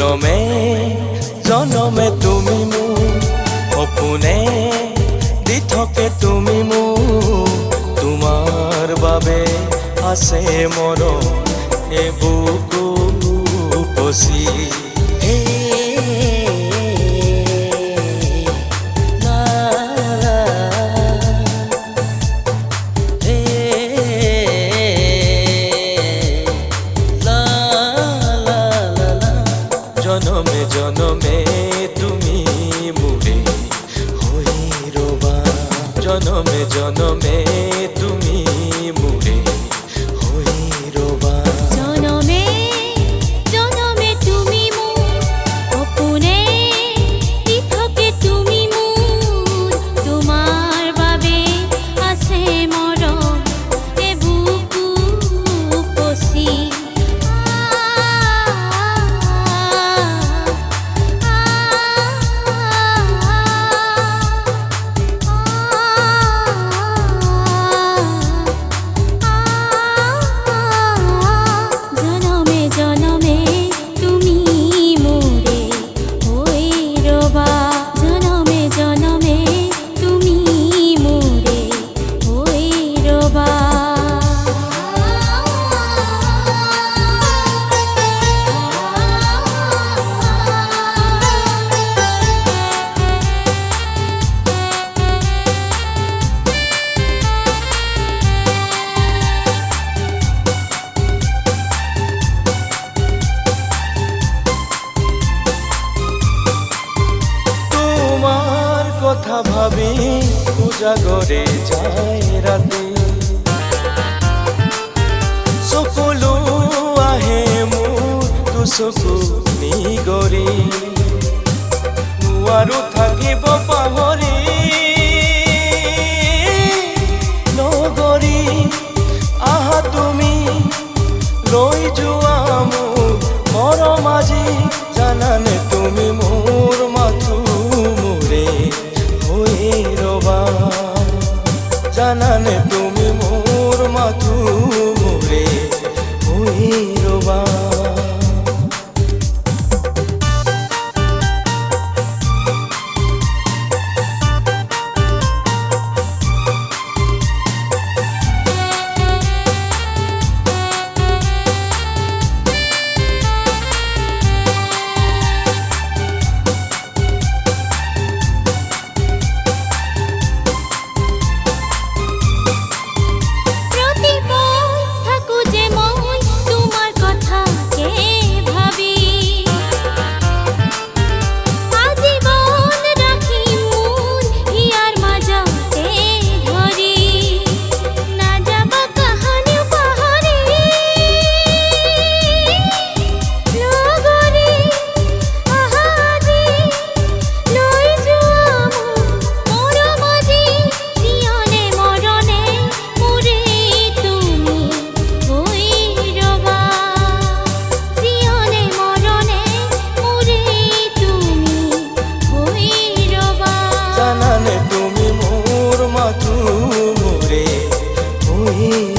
জনমে জনমে তুমি মোক সপোনে দি থাকে তুমি মোক তোমাৰ বাবে আছে মৰম এ বুকু উপচি জনমে জনমে তুমি মোৰে হৈ ৰবা জনমে জনমে তুমি মোৰে হৈ ৰবা জনমে জনমে তুমি মোৰ সপোনে দি থাকে তুমি মোৰ তোমাৰ বাবে আছে মৰম এ বুকু উপচি কথা ভাবি উজাগৰে যায় ৰাতি চকুলো আহে মোৰ দুচকু নিগৰি নোৱাৰো থাকিব পাহৰি নগৰি আহা তুমি লৈ যোৱা মোৰ মৰম আজি জানানে তুমি মোৰ মাথো জানানে তুমি মোর মাথু মোরে হই রবা তুমি মোর মাথু মোরে হই